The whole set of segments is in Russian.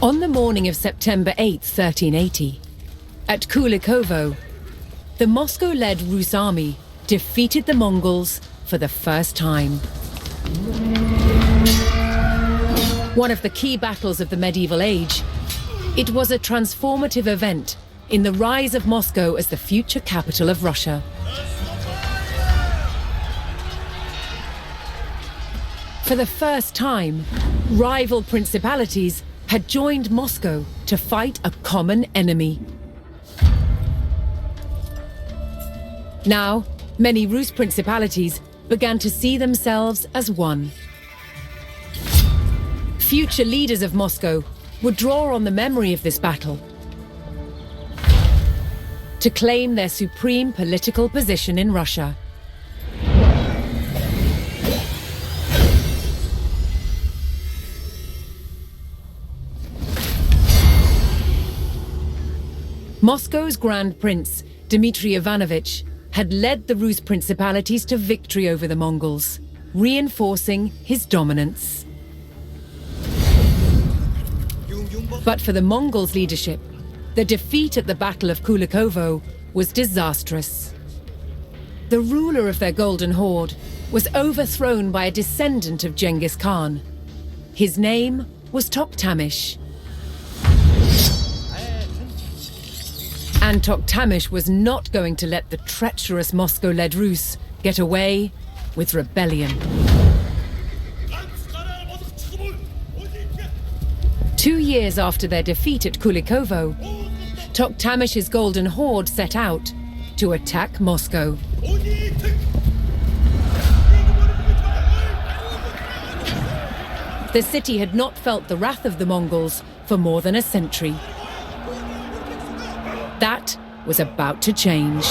On the morning of September 8, 1380, at Kulikovo, the Moscow-led Rus army defeated the Mongols for the first time. One of the key battles of the medieval age, it was a transformative event in the rise of Moscow as the future capital of Russia. For the first time, rival principalities had joined Moscow to fight a common enemy. Now, many Rus principalities began to see themselves as one. Future leaders of Moscow would draw on the memory of this battle to claim their supreme political position in Russia. Moscow's Grand Prince, Dmitry Ivanovich, had led the Rus principalities to victory over the Mongols, reinforcing his dominance. But for the Mongols' leadership, the defeat at the Battle of Kulikovo was disastrous. The ruler of their Golden Horde was overthrown by a descendant of Genghis Khan. His name was Toktamish. And Toktamish was not going to let the treacherous Moscow-led Rus get away with rebellion. 2 years after their defeat at Kulikovo, Toktamish's Golden Horde set out to attack Moscow. The city had not felt the wrath of the Mongols for more than a century. That was about to change.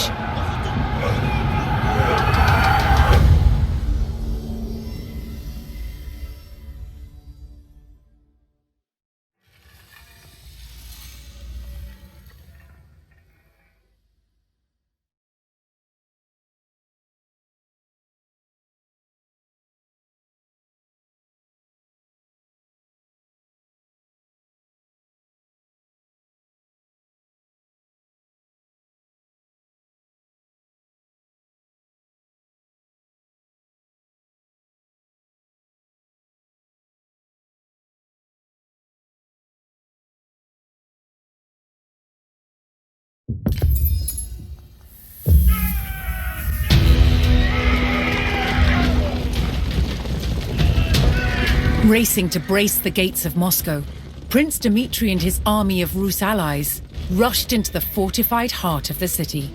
Racing to brace the gates of Moscow, Prince Dmitry and his army of Rus allies rushed into the fortified heart of the city.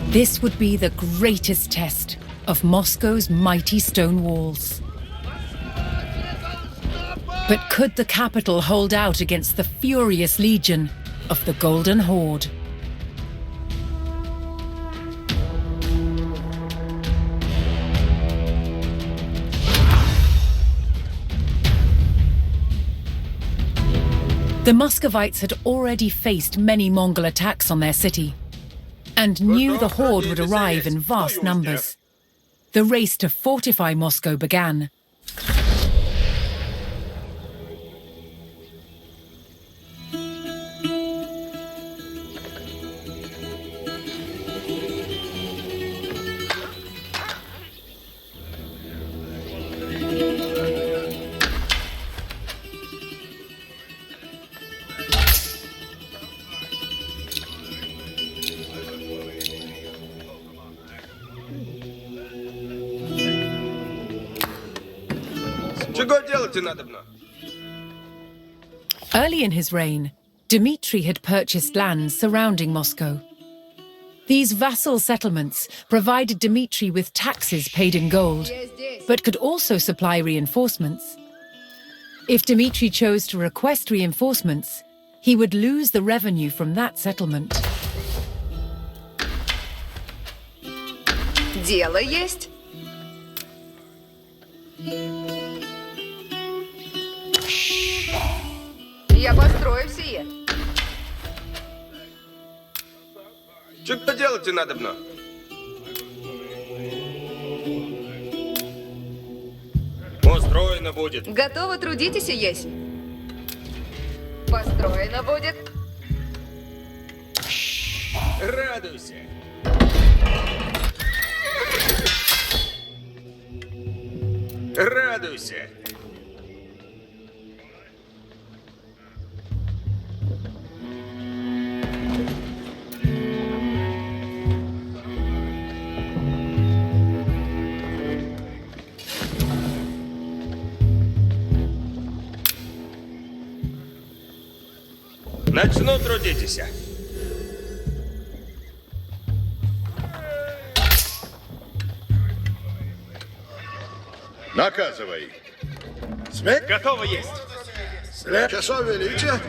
This would be the greatest test of Moscow's mighty stone walls. But could the capital hold out against the furious legion of the Golden Horde? The Muscovites had already faced many Mongol attacks on their city, and knew the Horde would arrive in vast numbers. The race to fortify Moscow began. Early in his reign, Dmitry had purchased lands surrounding Moscow. These vassal settlements provided Dmitry with taxes paid in gold, but could also supply reinforcements. If Dmitry chose to request reinforcements, he would lose the revenue from that settlement. Дело есть. Я построю сие. Что делать надобно? Устроено будет. Готово, трудитесь и есть. Построено будет. Радуйся. Радуйся. Начну трудитеся. Наказывай. Смерть? Готово есть. След. Часов величия.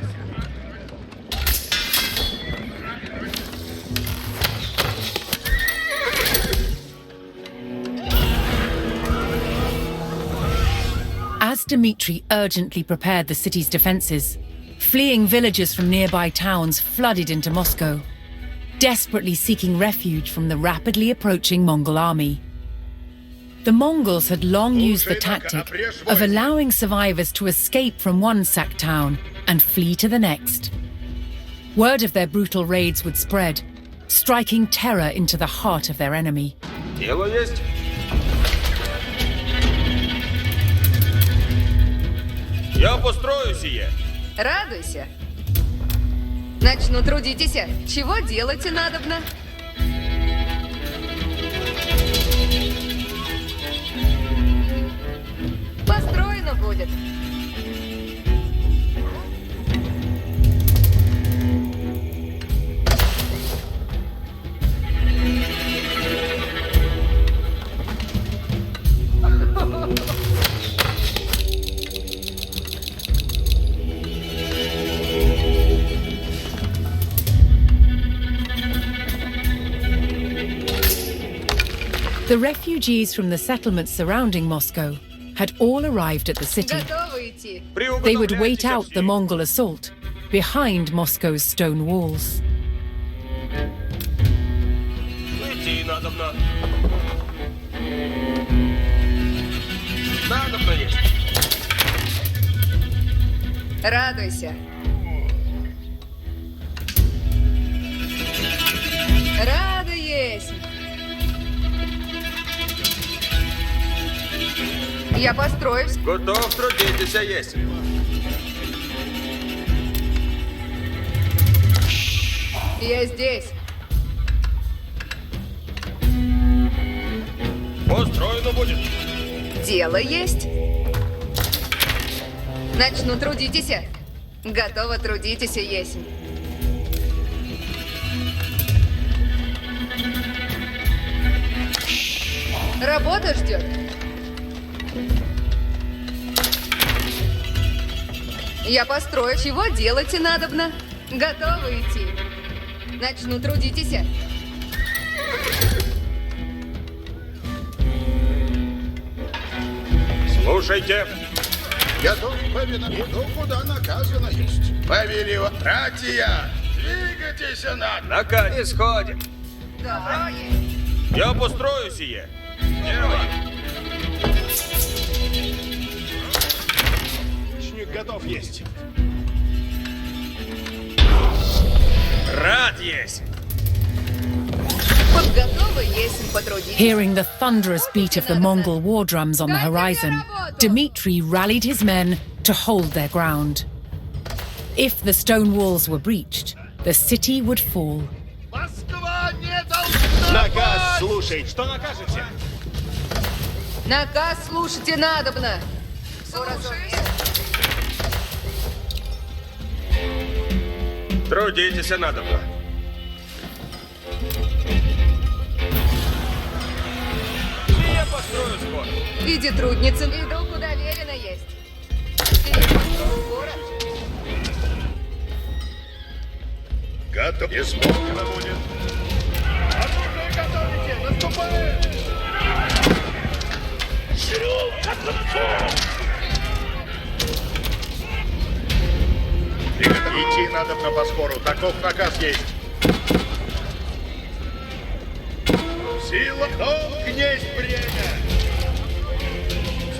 As Dmitri urgently prepared the city's defences, fleeing villagers from nearby towns flooded into Moscow, desperately seeking refuge from the rapidly approaching Mongol army. The Mongols had long used the tactic of allowing survivors to escape from one sacked town and flee to the next. Word of their brutal raids would spread, striking terror into the heart of their enemy. Дело есть. Я построю сие. Радуйся. Начну трудитесь. Чего делать и надобно? Построено будет. The refugees from the settlements surrounding Moscow had all arrived at the city. Готовы идти. They would wait out the Mongol assault behind Moscow's stone walls. Идти надобно. Надобно есть. Радуйся. Радуюсь. Я построюсь. Готов трудитеся есть. Я здесь. Построено будет. Дело есть. Начну трудитесь. Готово трудитесь есть. Работа ждет. Я построю. Чего делать и надобно? Готовы идти. Начну трудитесь. Слушайте. Готов повиноваться. Иду, куда наказано есть. Повелива. Братья, двигайтесь надо. Наказ исходит. Да, есть. Я построю сие. Дело. Лучник готов есть. Рад есть. Подготовы есть потрудитесь. Hearing the thunderous beat of the Mongol war drums on the horizon, Dmitri rallied his men to hold their ground. If the stone walls were breached, the city would fall. Москва не должна. Наказ слушай. Что накажете? Наказ слушайте надобно. Уразумею. Трудитесь надобно. Я построю скоро. Иди, трудница. Иду, куда велено есть. Перепусти город. Готов. Исполнено будет. Оружие готовите. Наступаем. Идти надо на поскору. Таков наказ есть. Сила, долг есть время.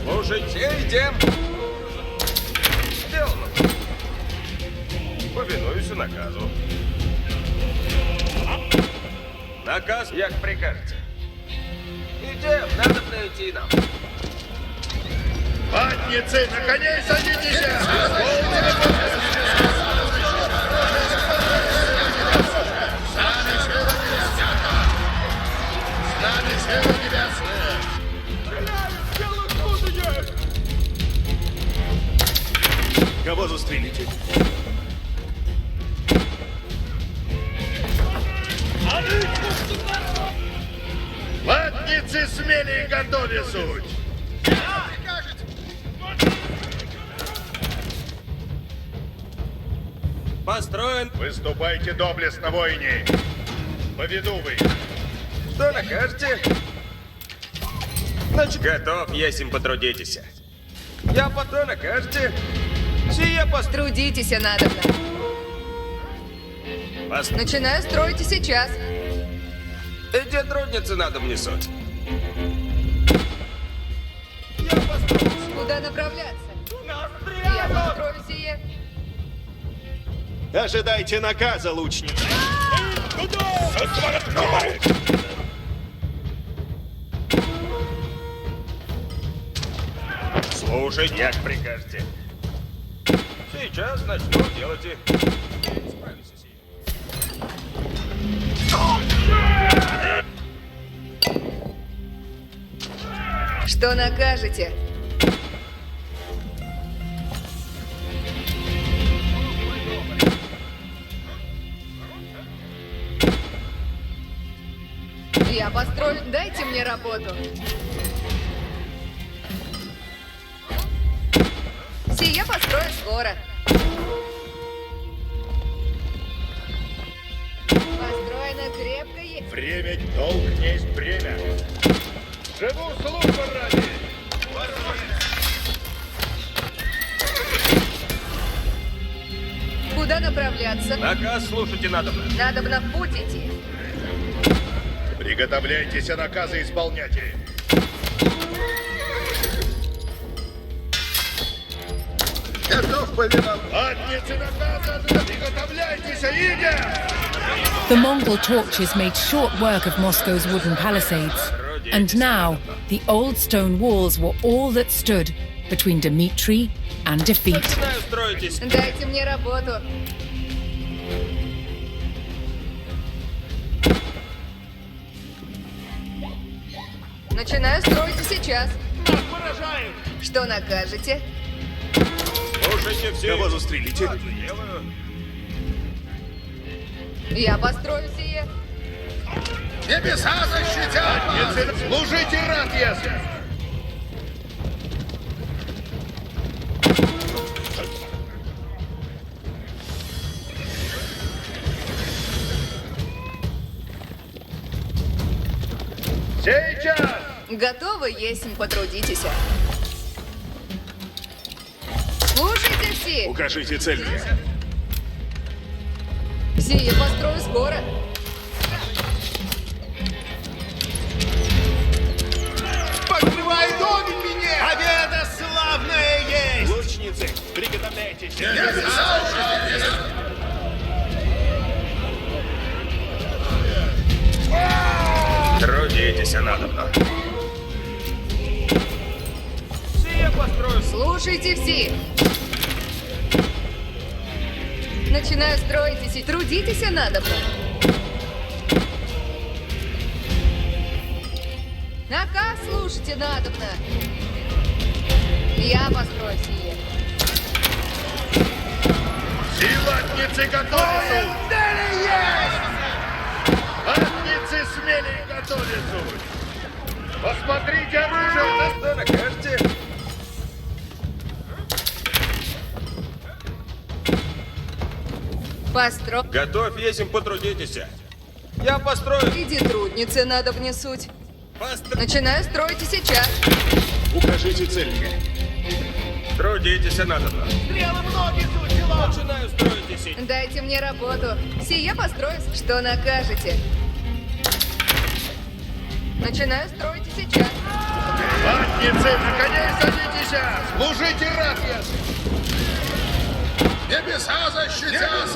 Слушайте, идем. Сделано. Повинуюсь наказу. Наказ, як прикажете. Идем, надо найти нам. Ватницы, на коней садитесь! С нами сила небесная! Кого застрелите? Ватницы смели и готове суть! Построен. Выступайте доблестно, воине! Поведу вы! Что накажете? Значит, готов, есим потрудитесь. Я потом накажете. Сие Трудитесь, надобно. Начинаю строить и сейчас. Эти трудницы надо мне суть. Куда направляться? Я построю сие. Ожидайте наказа, лучник. Слушай, як прикажете. Сейчас начну делать и... Справимся с ней. Что накажете? Я построю. Дайте мне работу. Сие построю скоро. Построено крепко есть. Время, долг не есть бремя! Живу службу ради! Куда направляться? Наказ слушайте надо. Надобно в путь идти. Приготовляйтесь, а наказы исполняйте! Готов повиноваться! Ватницы наказа! Приготовляйтесь, идя! The Mongol torches made short work of Moscow's wooden palisades, and now the old stone walls were all that stood between Dmitri and defeat. Начинаю строитесь. Дайте мне работу. Начинаю строить и сейчас. Что накажете? Слушайте все. Кого застрелите? Делаю. Я построю сие. Небеса защитят вас! Служите рад, ясно! Сейчас! Готовы, есмь, потрудитесь. Слушайте все. Укажите цель. Сие построю скоро. Покрывай доmin меня! Победа славная есть! Лучницы, приготовляйтесь! Трудитесь надо. Сие построю. Слушайте все. Начинаю строить и трудитесь, надобно. Наказ слушайте, надобно. Я построю сие. Ватницы готовы! Ватницы смели и готовы! Посмотрите оружие! Что накажете? Постро. Готов, есим потрудитесь. Я построю. Иди, трудницы, надо внесуть. Построю. Начинаю строить и сейчас. Укажите цель. Трудитесь надо. Стрелы многие сучила! Начинаю строитесь. Дайте мне работу. Сие построю. Что накажете? Начинаю строить и сейчас. Ватницы, на коней садитесь! Служите рад, ясно! Небеса защитят!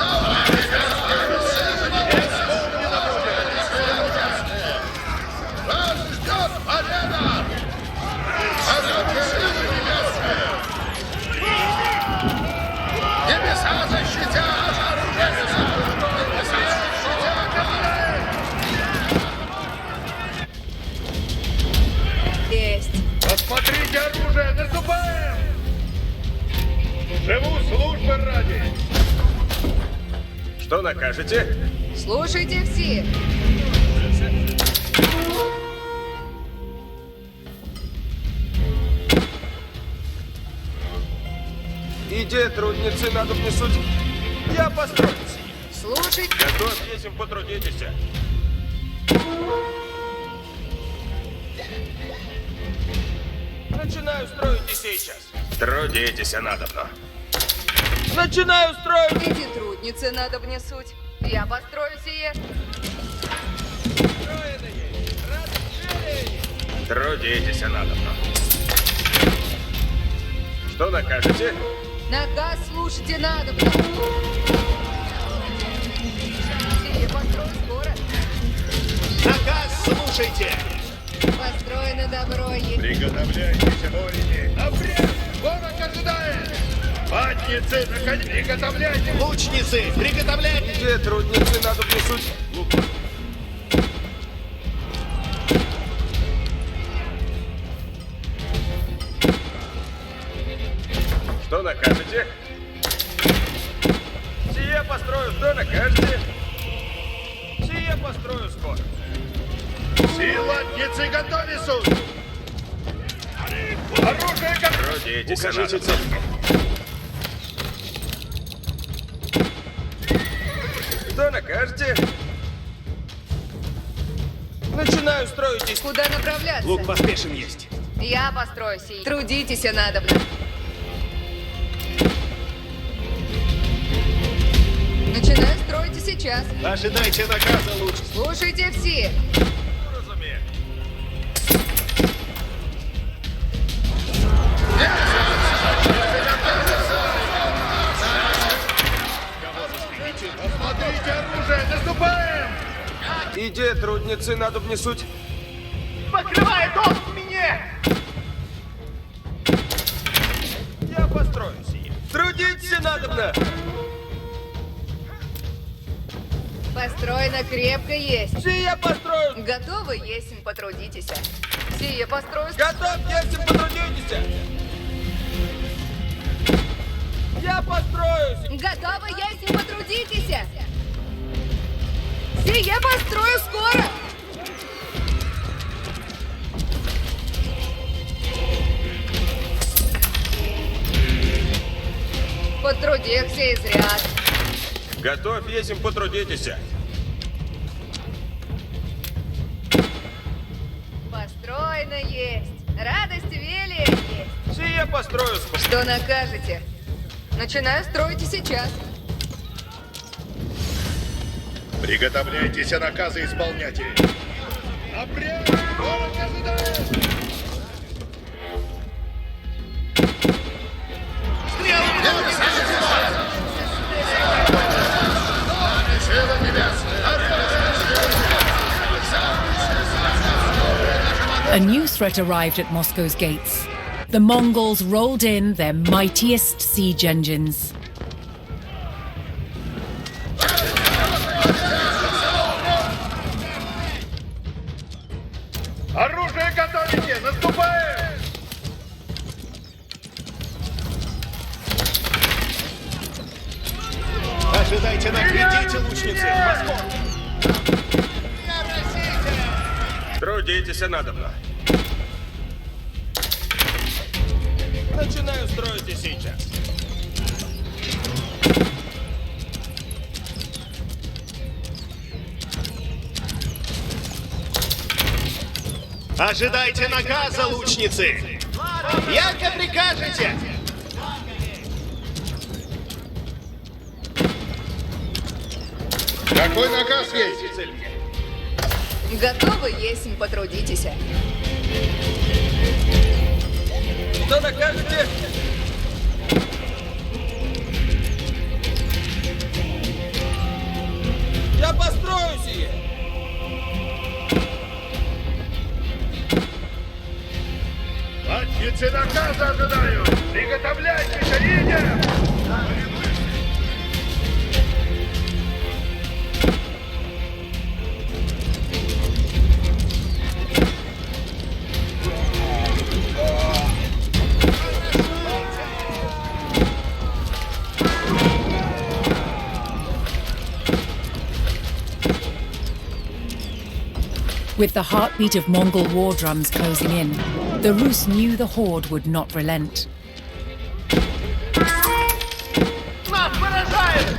Вас ждет победа! Оружие силы небесные! Небеса защитят! Небеса защитят! Есть. Посмотрите оружие, наступаем! Живу службы ради! Что накажете? Слушайте все. Иде, трудницы, надо внесуть. Я построюсь. Слушайте. Готов, если потрудитесь. Начинаю строить и сейчас. Трудитесь, надобно. Начинаю строить. Эти трудницы надо внесуть. Я построю сие. Трудитесь, надобно. Что накажете? Наказ слушайте надобно. Сие построю скоро. Наказ слушайте! Построено добро есть. Приготовляйтесь, воины! Обрез! Ворог ожидает! Ватницы, наконец, приготовляйтесь! Лучницы, приготовляйтесь! Где трудницы, надо внесуть. Что накажете? Сие построю, что накажете? Сие построю скоро. Силатницы готовисут! Оружие готово! Трудитесь, Укажите надобно. цель. Что накажете? Начинаю строить из... Куда направляться? Лук поспешен есть. Я построю сие. Трудитесь надобно. Начинаю строить и сейчас. Ожидайте наказа лучше. Слушайте все. Разумею. Посмотрите оружие, наступаем! Иде, трудницы, надо внесуть. Покрывай дом мне! Я построю сие. Трудитесь, надобно. Построено крепко есть. Сие построю. Готовы есть, потрудитесь. Сие построю. Готов, если потрудитесь. Я построюсь. Готовы есть, потрудитесь. Сие построю скоро. Потрудихся изряд. Готов, если потрудитесь. Построено есть. Радость велия есть. Сие построю скоро. Что накажете? Начинаю строить и сейчас. Приготовляйтесь, наказы исполняйте! Обрез! Ворог ожидает! Сила небесная! A new threat arrived at Moscow's gates. The Mongols rolled in their mightiest siege engines. Оружие готовите! Наступаем! Ожидайте нагрядите, лучницы! Москва! Трудитесь, надобно. Начинаю строить и сейчас. Ожидайте наказа, лучницы! Яко прикажете! Какой наказ есть? Цель. Готовы есть, потрудитесь. Что накажете? Я построю сие! Латницы наказа ожидают! Приготовляйтесь, едем! With the heartbeat of Mongol war drums closing in, the Rus knew the Horde would not relent. Нас поражают!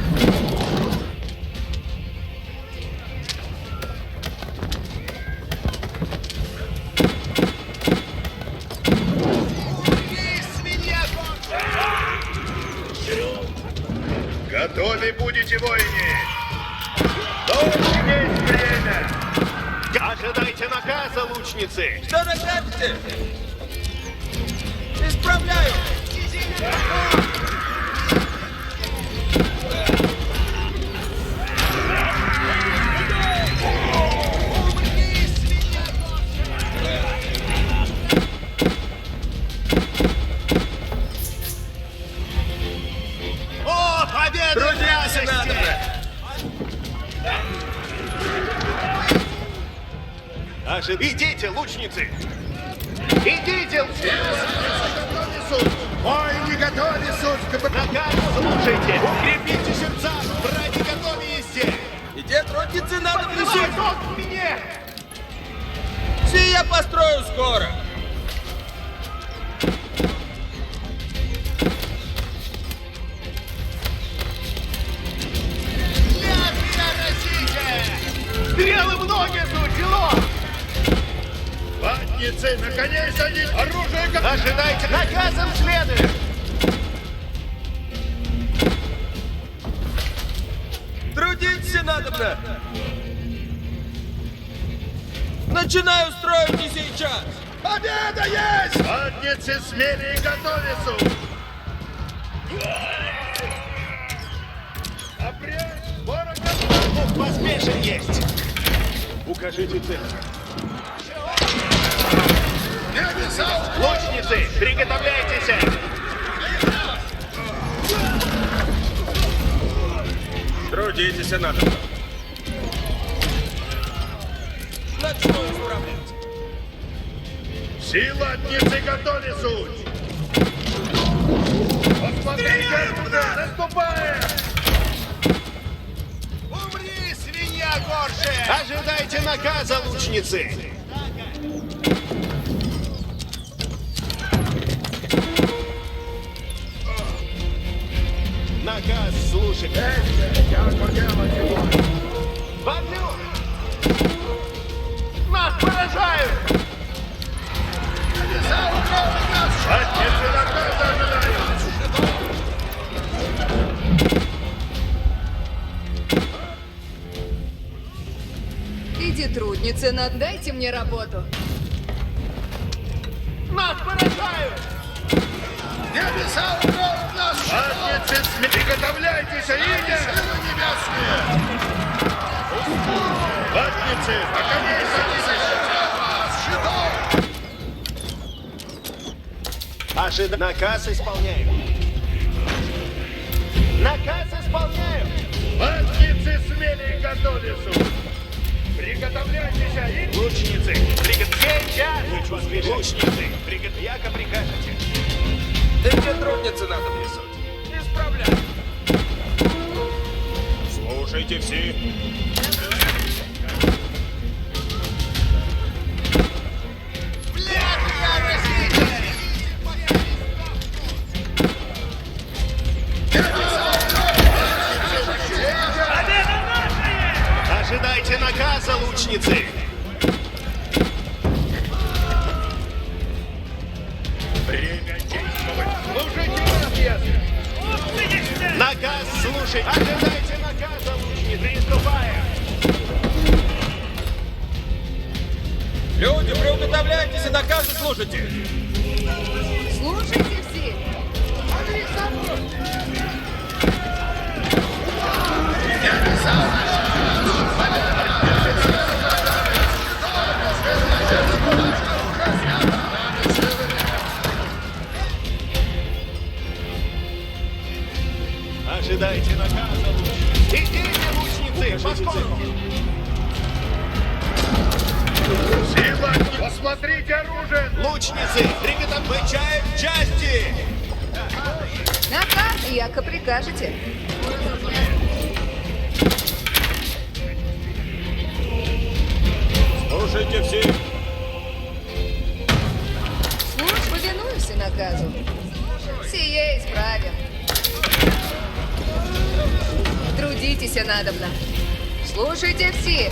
Готовы будете, воине! Долго есть время! Ожидайте наказа, лучницы! Что накажете? Исправляю! О, победа! Трудиться надо! Идите, лучницы! Идите! Ой, не готовы, суть! Наказ слушайте! Укрепите сердца! Братья, готовьтесь! Где трудиться надо Открывай дом мне! Сие я построю скоро! Стрелы в ноги, сучело! Латницы, наконец один! Оружие готово! Ожидайте! Наказом следует! Трудиться надо! Начинаю строить и сейчас! Победа есть! Латницы, смели и готовятся! Опрячь! Ворога! Поспешен есть! Укажите цель. Лучницы, приготовляйтесь! Трудитесь надо! Начну исправлять! Все латницы готовы, суть! Посмотрите, куда наступаем! Умри, свинья горшая! Ожидайте наказа, лучницы! Наказ слушай! Вогню! Нас поражают! Латницы наказа ожидают! Иди, трудницы, дайте мне работу. Нас поражают! Небеса укроют нас! Латницы, приготовляйтесь, едем! Латницы, наконец Наказ исполняю! Наказ исполняю! Латницы, смели и готовятся! Приготовляйтесь, едем! Лучницы, сейчас! Лучницы, яко прикажете! Да где трудиться надо несуть? Исправляй! Слушайте все! Ожидайте наказа, лучницы! Время действовать! Слушайте нас, Наказ слушай! Ожидайте наказа, лучницы! Приступаем! Люди, приуготовляйтесь и наказы слушайте! Слушайте все. Смотрите, оружие! Лучницы, приготовляем части! Ага, яко прикажете. Слушайте все. Слушай, повинуйся наказу. Сие исправим. Трудитесь надобно. Слушайте все.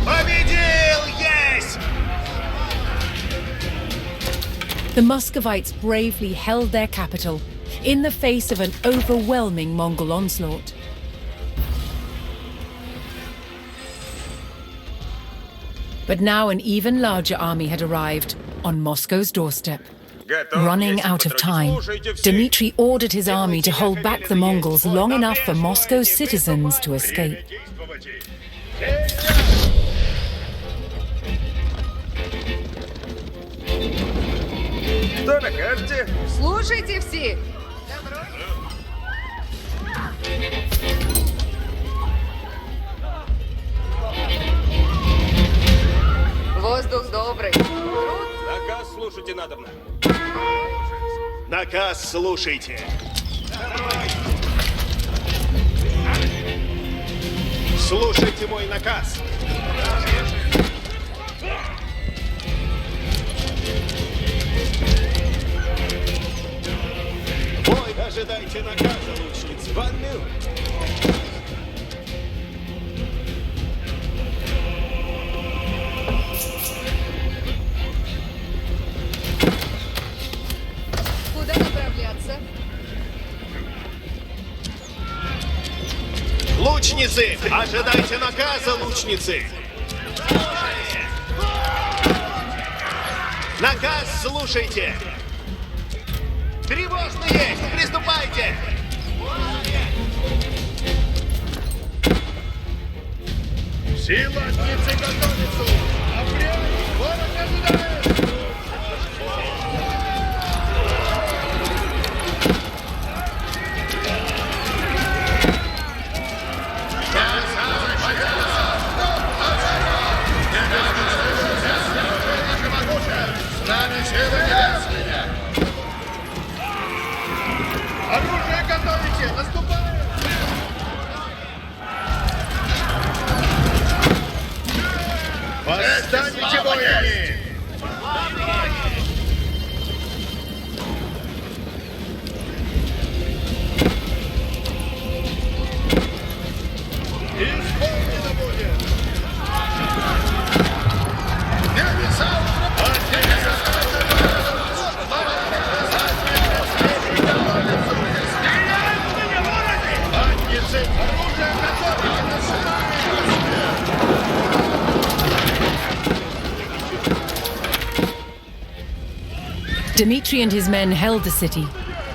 Победил! Есть! The Muscovites bravely held their capital in the face of an overwhelming Mongol onslaught. But now an even larger army had arrived on Moscow's doorstep. Running out of time, Dmitry ordered his army to hold back the Mongols long enough for Moscow's citizens to escape. Что накажете? Слушайте все. Воздух добрый. Наказ слушайте надобно. Наказ слушайте. Слушайте мой наказ. Бой, ожидайте наказа, лучниц. Ванну. Куда направляться? Лучницы, ожидайте наказа, лучницы. Наказ слушайте. Тревожно есть, приступайте. Силатницы готовятся! Апрель! Город ожидает! Оружие готовите! Наступаем! Восстанете воины! Исполнено будет! Небеса! Латницы! Оружие готовите! Dmitry and his men held the city,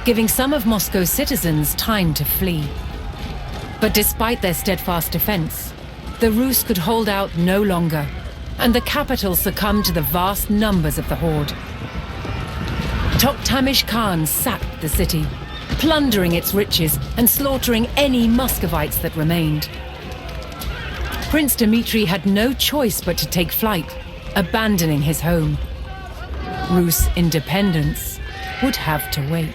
giving some of Moscow's citizens time to flee. But despite their steadfast defense, the Rus could hold out no longer, and the capital succumbed to the vast numbers of the Horde. Toktamish Khan sacked the city, plundering its riches and slaughtering any Muscovites that remained. Prince Dmitry had no choice but to take flight, abandoning his home. Rus independence would have to wait.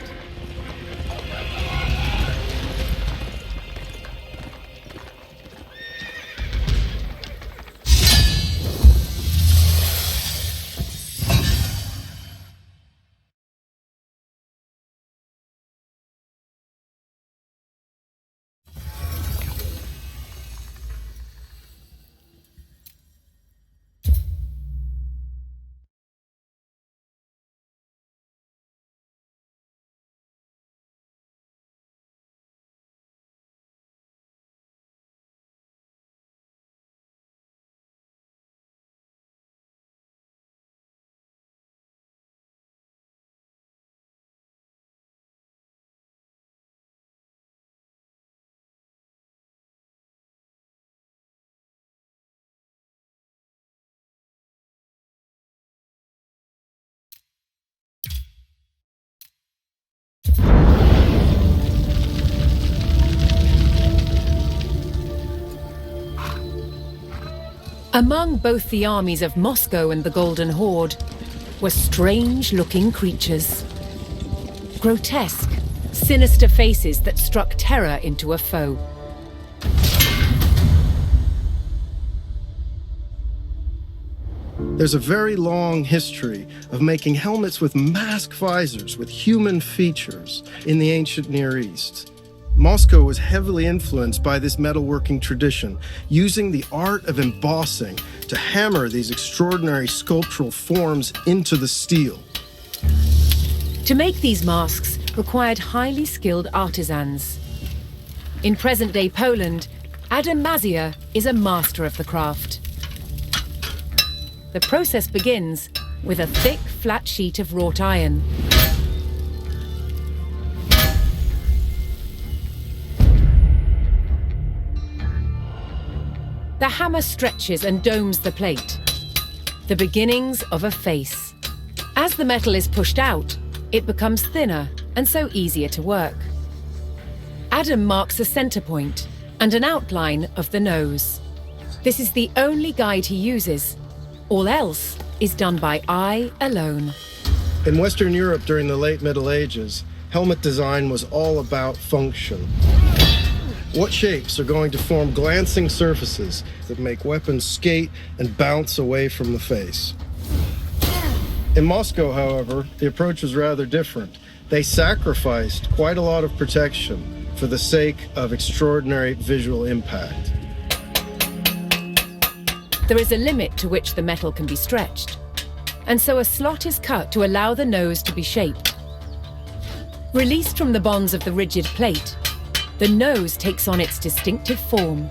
Among both the armies of Moscow and the Golden Horde were strange-looking creatures. Grotesque, sinister faces that struck terror into a foe. There's a very long history of making helmets with mask visors with human features in the ancient Near East. Moscow was heavily influenced by this metalworking tradition, using the art of embossing to hammer these extraordinary sculptural forms into the steel. To make these masks required highly skilled artisans. In present-day Poland, Adam Mazia is a master of the craft. The process begins with a thick, flat sheet of wrought iron. The hammer stretches and domes the plate, the beginnings of a face. As the metal is pushed out, it becomes thinner and so easier to work. Adam marks a center point and an outline of the nose. This is the only guide he uses. All else is done by eye alone. In Western Europe during the late Middle Ages, helmet design was all about function. What shapes are going to form glancing surfaces that make weapons skate and bounce away from the face? In Moscow, however, the approach was rather different. They sacrificed quite a lot of protection for the sake of extraordinary visual impact. There is a limit to which the metal can be stretched, and so a slot is cut to allow the nose to be shaped. Released from the bonds of the rigid plate, the nose takes on its distinctive form.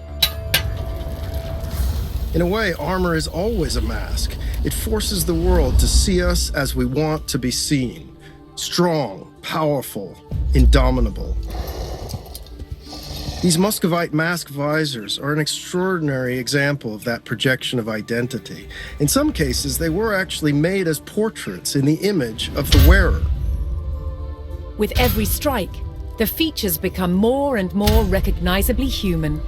In a way, armor is always a mask. It forces the world to see us as we want to be seen. Strong, powerful, indomitable. These Muscovite mask visors are an extraordinary example of that projection of identity. In some cases, they were actually made as portraits in the image of the wearer. With every strike, the features become more and more recognizably human.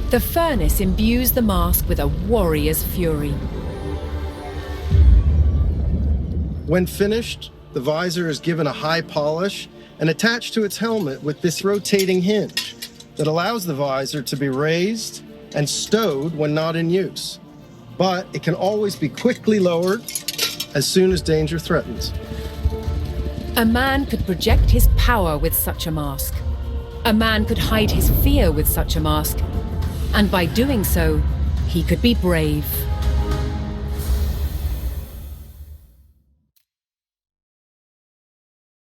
The furnace imbues the mask with a warrior's fury. When finished, the visor is given a high polish and attached to its helmet with this rotating hinge that allows the visor to be raised and stowed when not in use. But it can always be quickly lowered as soon as danger threatens. A man could project his power with such a mask. A man could hide his fear with such a mask. And by doing so, he could be brave.